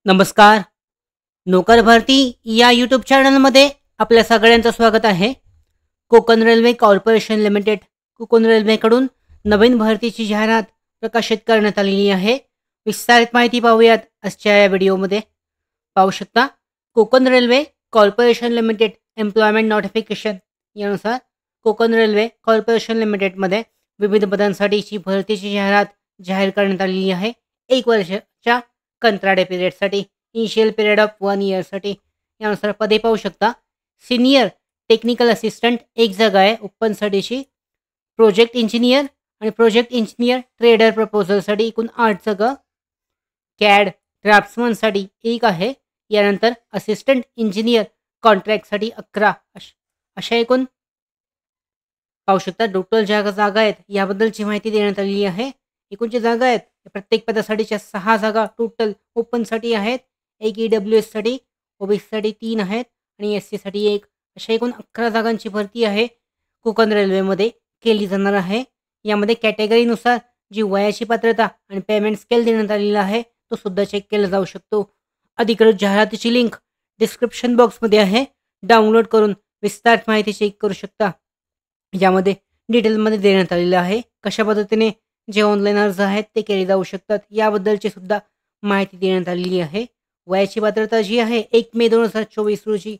नमस्कार. नोकर भरती या यूट्यूब चॅनलमध्ये आपल्या सगळ्यांचं स्वागत आहे. Konkan railway corporation limited Konkan रेल्वेकडून नवीन भरतीची जाहिरात प्रकाशित करण्यात आलेली आहे. विस्तारित माहिती पाहूयात आजच्या या व्हिडिओमध्ये. पाहू शकता, Konkan railway corporation limited employment notification यानुसार कोकण रेल्वे कॉर्पोरेशन लिमिटेडमध्ये विविध पदांसाठीची भरतीची जाहिरात जाहीर करण्यात आलेली आहे. 1 वर्षाच्या कंत्राटी पिरियडसाठी, इनिशियल पिरियड ऑफ 1 इयरसाठी. यानुसार पदे पाहू शकता. सिनियर टेक्निकल असिस्टंट एक जागा आहे ओपनसाठीची. प्रोजेक्ट इंजिनियर आणि प्रोजेक्ट इंजिनियर ट्रेडर प्रपोजलसाठी एकूण 8 जागा. कॅड ड्राफ्ट्समनसाठी 1 आहे. यानंतर असिस्टंट इंजिनियर कॉन्ट्रॅक्टसाठी 11 अशा एकूण पाहू शकता टोटल ज्या जागा आहेत याबद्दलची माहिती देण्यात आलेली आहे. एकूण जी जागा आहेत प्रत्येक पदासाठीच्या 6 जागा टोटल ओपनसाठी आहेत. 1 EWSसाठी, ओबीसीसाठी 3 आहेत आणि SCसाठी 1. अशा एकूण 11 जागांची भरती आहे कोकण रेल्वेमध्ये केली जाणार आहे. यामध्ये कॅटेगरीनुसार जी वयाची पात्रता आणि पेमेंट स्केल देण्यात आलेला आहे तो सुद्धा चेक केला जाऊ शकतो. अधिकृत जाहिरातीची लिंक डिस्क्रिप्शन बॉक्समध्ये आहे. डाउनलोड करून विस्तारित माहिती चेक करू शकता. यामध्ये डिटेलमध्ये देण्यात आलेलं आहे कशा पद्धतीने जे ऑनलाईन अर्ज आहेत ते केले जाऊ शकतात याबद्दलची सुद्धा माहिती देण्यात आलेली आहे. वयाची पात्रता जी आहे 1 मे 2024 रोजी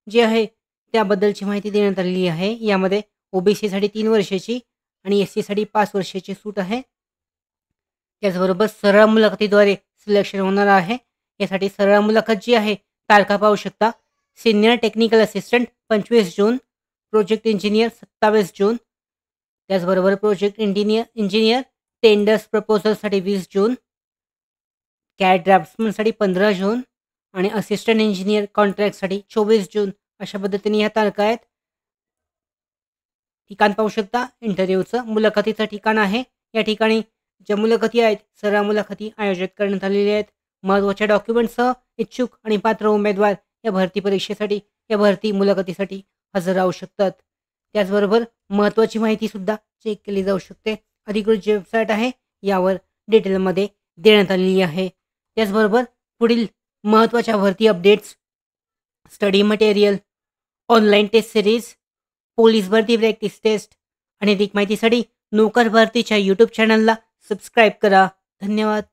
जी आहे त्याबद्दलची माहिती देण्यात आलेली आहे. यामध्ये ओबीसीसाठी 3 वर्षाची आणि SCसाठी 5 वर्षाची सूट आहे. त्याचबरोबर सरळ मुलाखतीद्वारे सिलेक्शन होणार आहे. यासाठी सरळ मुलाखत जी आहे तारखा पाहू शकता. सिनियर टेक्निकल असिस्टंट 25 जून, प्रोजेक्ट इंजिनियर 27 जून, त्याचबरोबर प्रोजेक्ट इंजिनियर टेंडर्स प्रपोजलसाठी 20 जून, कॅड ड्राफ्ट्समनसाठी 15 जून आणि असिस्टंट इंजिनियर कॉन्ट्रॅक्टसाठी 24 जून अशा पद्धतीने ह्या तारखा आहेत. ठिकाण पाहू शकता इंटरव्ह्यूचं मुलाखतीचं ठिकाण आहे. या ठिकाणी ज्या मुलाखती आहेत सरळ मुलाखती आयोजित करण्यात आलेल्या आहेत. महत्त्वाच्या डॉक्युमेंटसह इच्छुक आणि पात्र उमेदवार या भरती परीक्षेसाठी या भरती मुलाखतीसाठी हजर राहू शकतात. त्याचबरोबर महत्त्वाची माहितीसुद्धा चेक केली जाऊ शकते. अधिकृत जी वेबसाईट आहे यावर डिटेलमध्ये देण्यात आलेली आहे. त्याचबरोबर पुढील महत्त्वाच्या भरती updates, study material, online test series, police भरती प्रॅक्टिस टेस्ट आणि अधिक माहितीसाठी नोकर भरतीच्या यूट्यूब चॅनलला सबस्क्राईब करा. धन्यवाद.